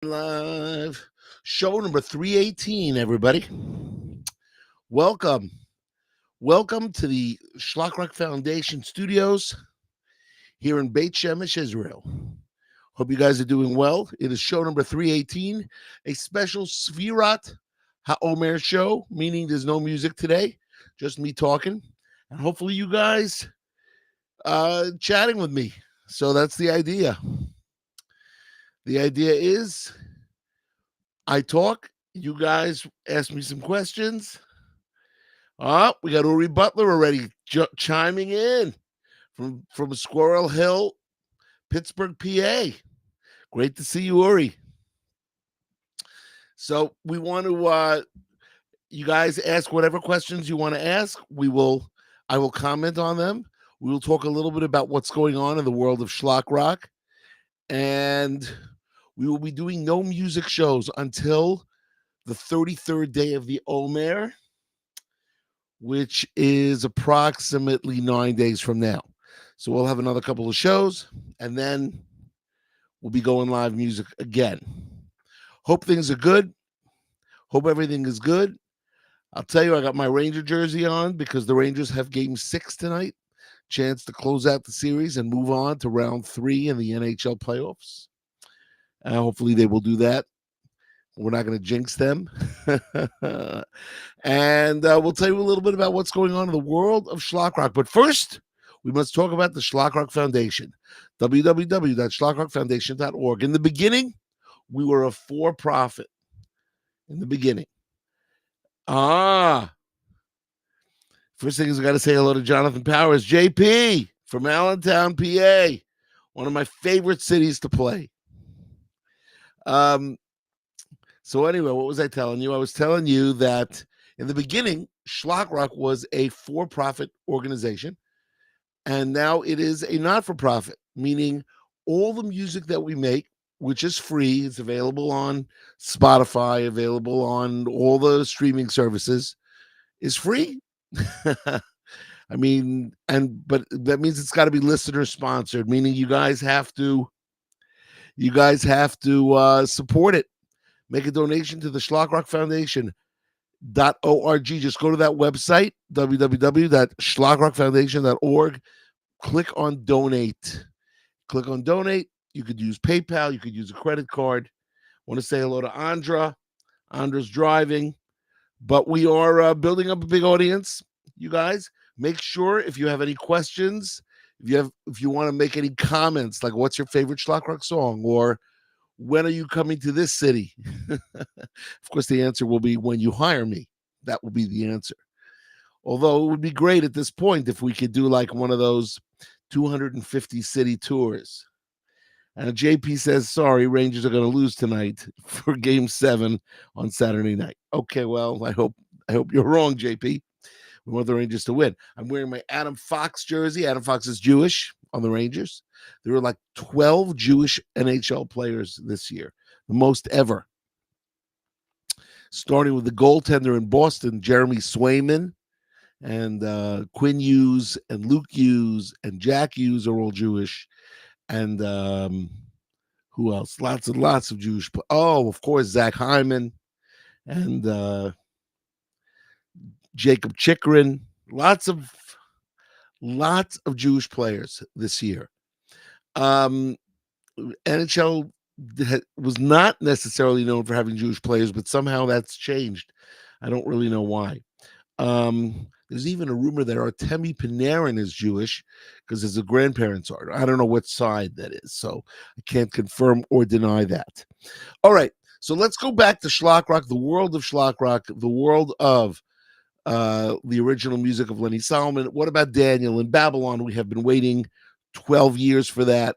Live show number 318, everybody. Welcome. Welcome to the Shlockrock Foundation studios here in Beit Shemesh, Israel. Hope you guys are doing well. It is show number 318, a special Svirat omer show, meaning there's no music today, just me talking. And hopefully you guys chatting with me. So that's the idea. The idea is I talk, you guys ask me some questions. Oh, we got Uri Butler already chiming in from Squirrel Hill, Pittsburgh, PA. Great to see you, Uri. So we want to you guys ask whatever questions you want to ask. I will comment on them. We will talk a little bit about what's going on in the world of schlock rock, and we will be doing no music shows until the 33rd day of the Omer, which is approximately 9 days from now. So we'll have another couple of shows, and then we'll be going live music again. Hope things are good. Hope everything is good. I'll tell you, I got my Ranger jersey on because the Rangers have game 6 tonight. Chance to close out the series and move on to round 3 in the NHL playoffs. Hopefully they will do that. We're not going to jinx them. And we'll tell you a little bit about what's going on in the world of schlock rock. But first, we must talk about the Schlock Rock Foundation, www.schlockrockfoundation.org. In the beginning, we were a for-profit. In the beginning. First thing is I got to say hello to Jonathan Powers, JP from Allentown, PA, one of my favorite cities to play. So anyway, what was I telling you? I was telling you that in the beginning, Schlock Rock was a for-profit organization, and now it is a not-for-profit, meaning all the music that we make, which is free, it's available on Spotify, available on all the streaming services, is free. I mean, but that means it's got to be listener sponsored, meaning you guys have to support it. Make a donation to the Schlock Rock Foundation.org. Just go to that website, www.schlockrockfoundation.org. Click on donate. Click on donate. You could use PayPal. You could use a credit card. I want to say hello to Andra. Andra's driving. But we are building up a big audience, you guys. Make sure if you have any questions, if you want to make any comments, like what's your favorite schlock rock song, or when are you coming to this city? Of course, the answer will be when you hire me. That will be the answer. Although it would be great at this point if we could do like one of those 250 city tours. And JP says, sorry, Rangers are going to lose tonight for game 7 on Saturday night. Okay, well, I hope you're wrong, JP. We want the Rangers to win. I'm wearing my Adam Fox jersey. Adam Fox is Jewish on the Rangers. There were like 12 Jewish NHL players this year, the most ever. Starting with the goaltender in Boston, Jeremy Swayman, and Quinn Hughes, and Luke Hughes, and Jack Hughes are all Jewish. And who else? Lots and lots of Jewish. Of course, Zach Hyman and Jacob Chikrin. Lots of Jewish players this year. NHL was not necessarily known for having Jewish players, but somehow that's changed. I don't really know why. There's even a rumor that Artemi Panarin is Jewish because his grandparents are. I don't know what side that is, so I can't confirm or deny that. All right, so let's go back to schlock rock, the world of schlock rock, the world of the original music of Lenny Solomon. What about Daniel in Babylon? We have been waiting 12 years for that.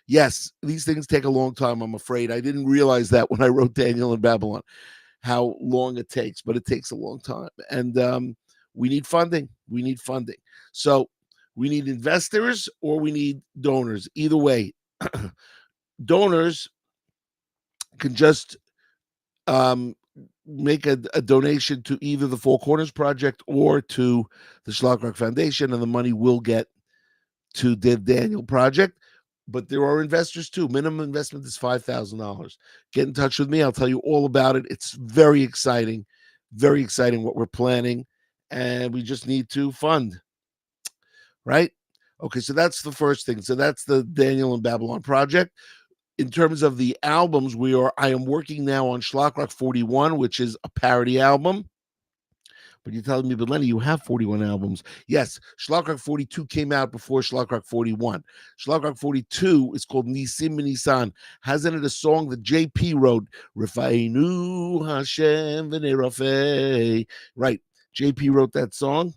Yes, these things take a long time, I'm afraid. I didn't realize that when I wrote Daniel in Babylon, how long it takes, but it takes a long time. And we need funding. So we need investors or we need donors. Either way, donors can just make a donation to either the Four Corners Project or to the Schlock Rock Foundation, and the money will get to the Daniel Project. but there are investors too. Minimum investment is $5,000. Get in touch with me. I'll tell you all about it. It's very exciting what we're planning, and we just need to fund, right? Okay, so that's the first thing. So that's the Daniel and Babylon project. In terms of the albums, I am working now on Schlock Rock 41, which is a parody album. But you're telling me, but Lenny, you have 41 albums. Yes, Schlock Rock 42 came out before Schlock Rock 41. Schlock Rock 42 is called Nisim Nisan. Has in it a song that JP wrote, Refainu Hashem V'nerafei. Right, JP wrote that song,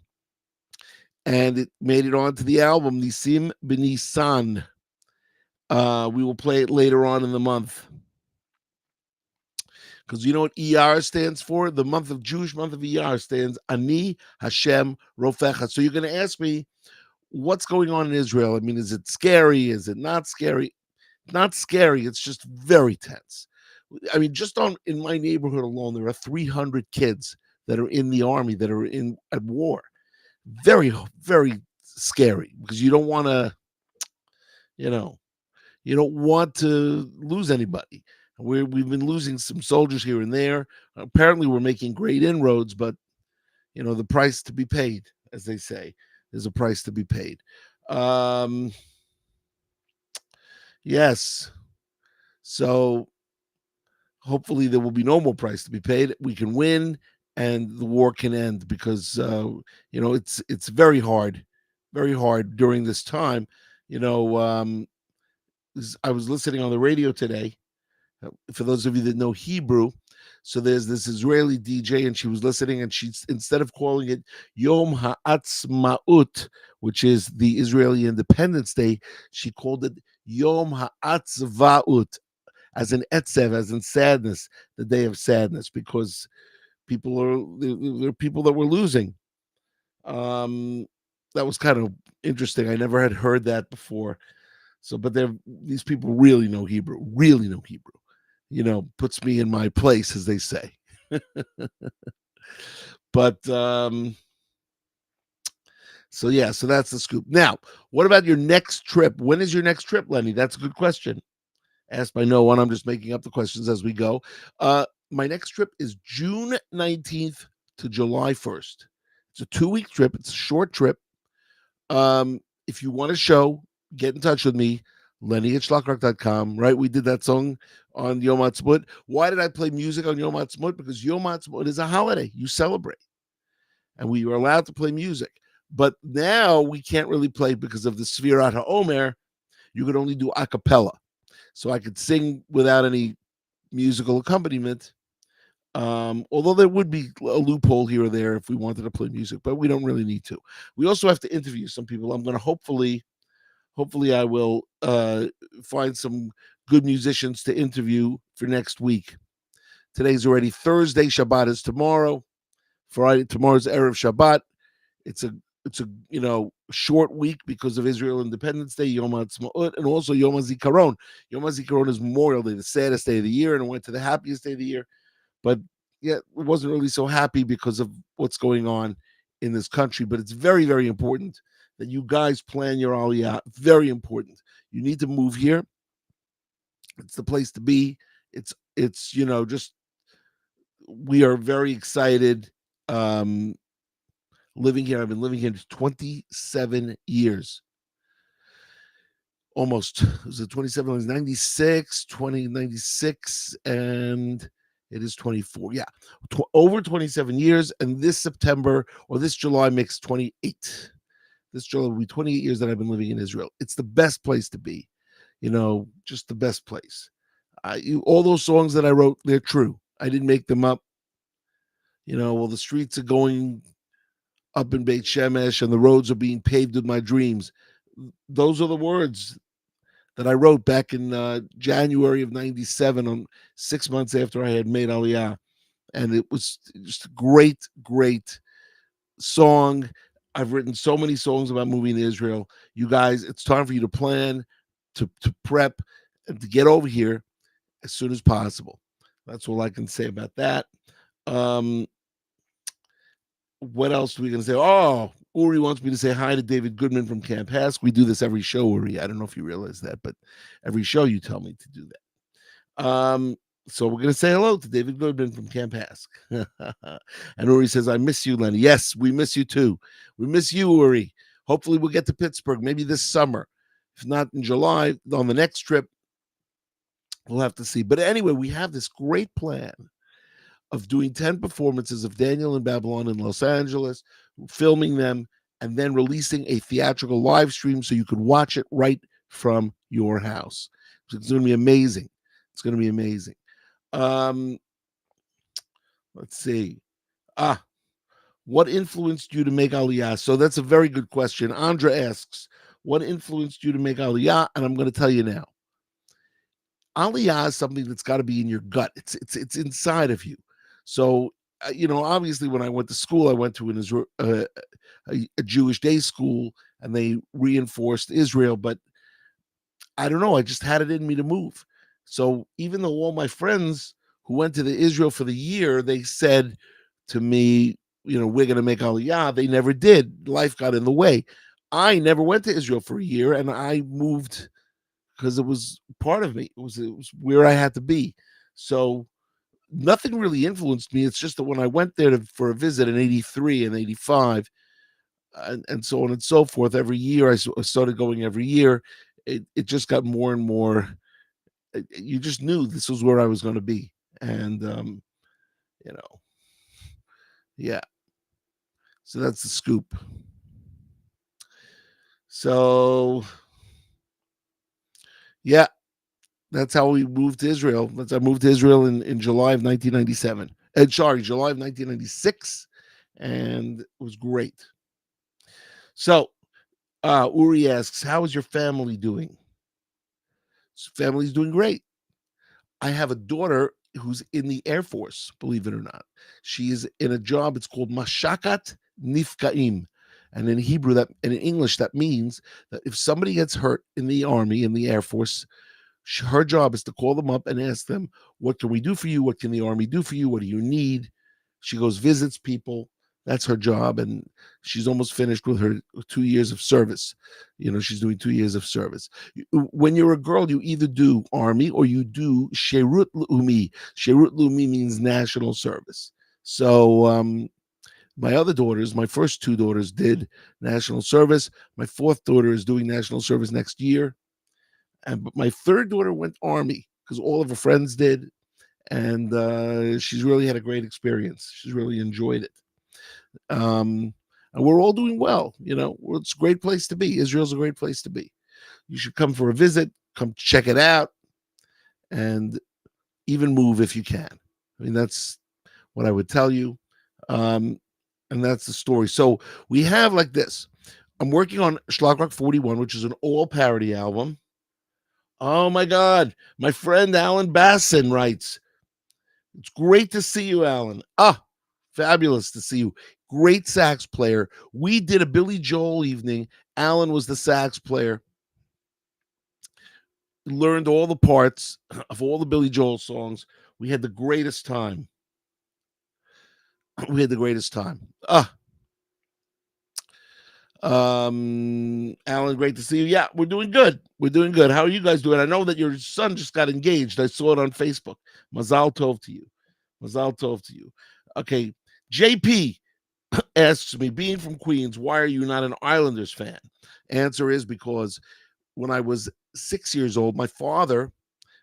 and it made it onto the album, Nisim B'Nisan. We will play it later on in the month. Because you know what ER stands for? The Jewish month of ER stands Ani Hashem Rofecha. So you're going to ask me, what's going on in Israel? I mean, is it scary? Is it not scary? Not scary. It's just very tense. I mean, just in my neighborhood alone, there are 300 kids that are in the army, that are at war. Very, very scary, because you don't want to, you know, you don't want to lose anybody. We've been losing some soldiers here and there. Apparently, we're making great inroads, but the price to be paid, as they say, there's a price to be paid. Yes. So hopefully there will be no more price to be paid. We can win, and the war can end, because it's very hard during this time. I was listening on the radio today. For those of you that know Hebrew, so there's this Israeli DJ, and she was listening, and she's, instead of calling it Yom Ha'atzmaut, which is the Israeli Independence Day, she called it Yom Ha'atzvaut, as in etzev, as in sadness, the day of sadness, because there are people that were losing. That was kind of interesting. I never had heard that before. So, but these people really know Hebrew, puts me in my place, as they say. But so that's the scoop. Now, what about your next trip? When is your next trip, Lenny? That's a good question. Asked by no one. I'm just making up the questions as we go. My next trip is June 19th to July 1st. It's a 2-week trip. It's a short trip. If you want a show, get in touch with me, Lenny@shlockrock.com. Right? We did that song on Yom Ha'atzmaut. Why did I play music on Yom Ha'atzmaut? Because Yom Ha'atzmaut is a holiday. You celebrate. And we were allowed to play music. But now we can't really play because of the Sfirat HaOmer. You could only do a cappella. So I could sing without any musical accompaniment. Although there would be a loophole here or there if we wanted to play music, but we don't really need to. We also have to interview some people. I'm going to hopefully I will find some good musicians to interview for next week. Today's already Thursday. Shabbat is tomorrow. Friday, tomorrow's Erev Shabbat. It's a short week because of Israel Independence Day, Yom Ha'atzmaut, and also Yom HaZikaron. Yom HaZikaron is Memorial Day, the saddest day of the year, and it went to the happiest day of the year. But yeah, it wasn't really so happy because of what's going on in this country. But it's very, very important that you guys plan your Aliyah. Very important. You need to move here. It's the place to be. It's just, we are very excited. Living here. I've been living here 27 years. Almost. Was it 27? It was 96, 96, and it is 24. Yeah. Over 27 years. And this September, or this July, makes 28. This July will be 28 years that I've been living in Israel. It's the best place to be. Just the best place. All those songs that I wrote, they're true. I didn't make them up. The streets are going up in Beit Shemesh, and the roads are being paved with my dreams. Those are the words that I wrote back in January of 97, on 6 months after I had made Aliyah. And it was just a great, great song. I've written so many songs about moving to Israel. You guys, it's time for you to plan, to prep, and to get over here as soon as possible. That's all I can say about that. What else are we going to say? Oh, Uri wants me to say hi to David Goodman from Camp Hask. We do this every show, Uri. I don't know if you realize that, but every show you tell me to do that. So we're going to say hello to David Goodman from Camp Hask. And Uri says, I miss you, Lenny. Yes, we miss you too. We miss you, Uri. Hopefully we'll get to Pittsburgh maybe this summer. If not in July, on the next trip, we'll have to see. But anyway, we have this great plan of doing 10 performances of Daniel in Babylon in Los Angeles, filming them, and then releasing a theatrical live stream so you could watch it right from your house. So it's going to be amazing. It's going to be amazing. Um, let's see. What influenced you to make Aliyah? So that's a very good question. Andra asks, what influenced you to make Aliyah? And I'm going to tell you now. Aliyah is something that's got to be in your gut. It's inside of you. So obviously, when I went to school, I went to a Jewish day school, and they reinforced Israel. But I don't know. I just had it in me to move. So even though all my friends who went to the Israel for the year, they said to me, we're going to make Aliyah. They never did. Life got in the way. I never went to Israel for a year, and I moved because it was part of me. It was where I had to be. So nothing really influenced me. It's just that when I went there for a visit in 83 and 85 and so on and so forth, every year I started going every year. It just got more and more. You just knew this was where I was going to be. And, you know, yeah. So that's the scoop. So, yeah, that's how we moved to Israel. I moved to Israel in July of 1997. July of 1996. And it was great. So, Uri asks, how is your family doing? Family's doing great. I have a daughter who's in the Air Force, believe it or not. She's in a job, it's called Mashakat Nifkaim. And in Hebrew, and in English, that means that if somebody gets hurt in the Army, in the Air Force, her job is to call them up and ask them, what can we do for you? What can the Army do for you? What do you need? She goes, visits people. That's her job. And she's almost finished with her 2 years of service. She's doing 2 years of service. When you're a girl, you either do Army or you do Sherut Leumi. Sherut Leumi means national service. So, my other daughters, my first two daughters, did national service. My fourth daughter is doing national service next year. But my third daughter went Army because all of her friends did. And she's really had a great experience. She's really enjoyed it. And we're all doing well. It's a great place to be. Israel's a great place to be. You should come for a visit, come check it out, and even move if you can. I mean, that's what I would tell you. And that's the story. So we have like this. I'm working on Schlag Rock 41, which is an all parody album. Oh my God. My friend Alan Basson writes, it's great to see you, Alan. Fabulous to see you. Great sax player. We did a Billy Joel evening. Alan was the sax player. Learned all the parts of all the Billy Joel songs. We had the greatest time. Alan, great to see you. Yeah, we're doing good. How are you guys doing? I know that your son just got engaged. I saw it on Facebook. Mazal tov to you. Okay, JP asks me, being from Queens, why are you not an Islanders fan? Answer is because when I was 6 years old, my father,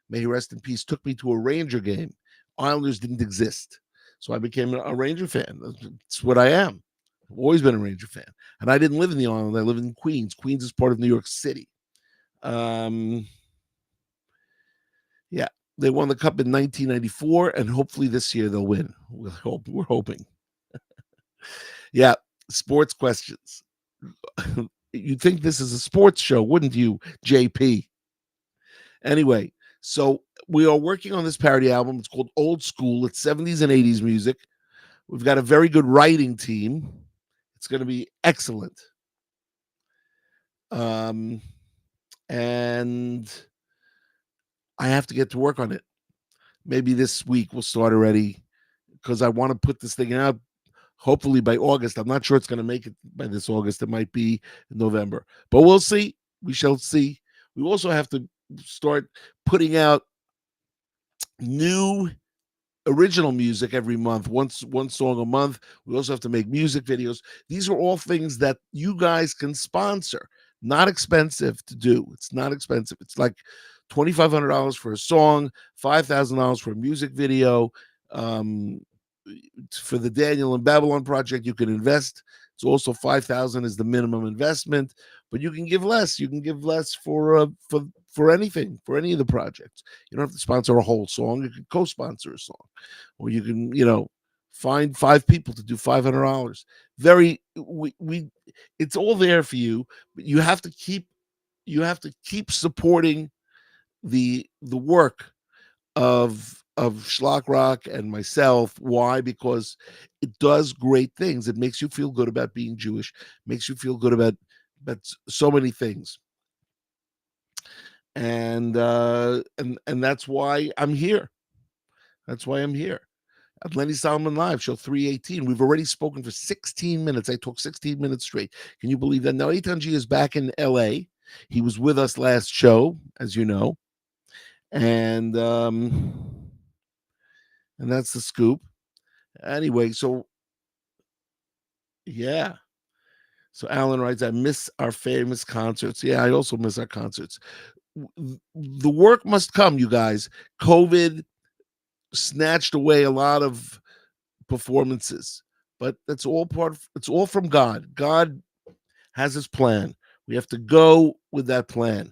may he rest in peace, took me to a Ranger game. Islanders didn't exist. So I became a Ranger fan. That's what I am. I've always been a Ranger fan. And I didn't live in the island. I live in Queens. Queens is part of New York City. Yeah, they won the cup in 1994, and hopefully this year they'll win. We're hoping. Yeah, sports questions. You'd think this is a sports show, wouldn't you, JP? Anyway, so we are working on this parody album. It's called Old School. It's 70s and 80s music. We've got a very good writing team. It's going to be excellent. And I have to get to work on it. Maybe this week we'll start already because I want to put this thing out Hopefully by August. I'm not sure it's going to make it by this August. It might be November, but we'll see. We shall see. We also have to start putting out new original music every month, one song a month. We also have to make music videos. These are all things that you guys can sponsor. Not expensive to do. It's not expensive. It's like $2,500 for a song, $5,000 for a music video. Um, for the Daniel and Babylon project, you can invest. It's also 5,000 is the minimum investment, but you can give less. You can give less for anything, for any of the projects. You don't have to sponsor a whole song. You can co-sponsor a song, or you can, find 5 people to do $500. We it's all there for you, but you have to keep supporting the work of Schlock Rock and myself. Why? Because it does great things. It makes you feel good about being Jewish, makes you feel good about so many things. And that's why I'm here. That's why I'm here at Lenny Solomon Live, show 318. We've already spoken for 16 minutes. I talked 16 minutes straight. Can you believe that? Now, Eitan G is back in LA. He was with us last show, as you know. And that's the scoop. Anyway, so yeah. So Alan writes, I miss our famous concerts. Yeah, I also miss our concerts. The work must come, you guys. COVID snatched away a lot of performances, but it's all from God. God has his plan. We have to go with that plan,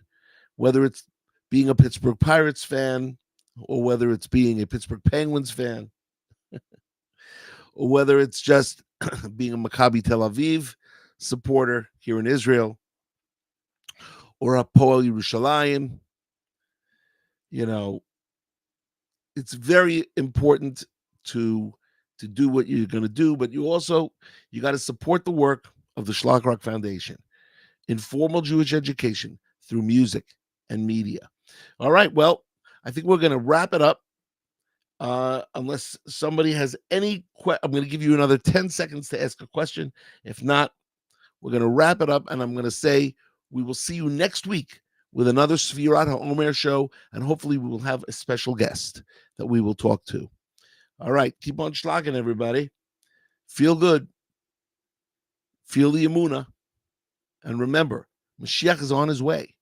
whether it's being a Pittsburgh Pirates fan or whether it's being a Pittsburgh Penguins fan or whether it's just being a Maccabi Tel Aviv supporter here in Israel or a Poel Yerushalayim. It's very important to do what you're going to do, but you got to support the work of the Schlock Rock Foundation, informal Jewish education through music and media. All right, well, I think we're going to wrap it up. Unless somebody has any I'm going to give you another 10 seconds to ask a question. If not, we're going to wrap it up, and I'm going to say we will see you next week with another Sfirat HaOmer show, and hopefully we will have a special guest that we will talk to. All right, keep on schlocking, everybody. Feel good. Feel the Emunah. And remember, Mashiach is on his way.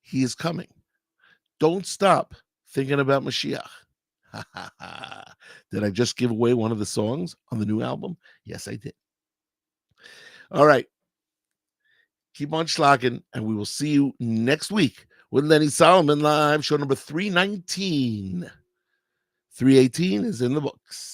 He is coming. Don't stop thinking about Mashiach. Did I just give away one of the songs on the new album? Yes, I did. All right. Keep on schlocking, and we will see you next week with Lenny Solomon Live, show number 319. 318 is in the books.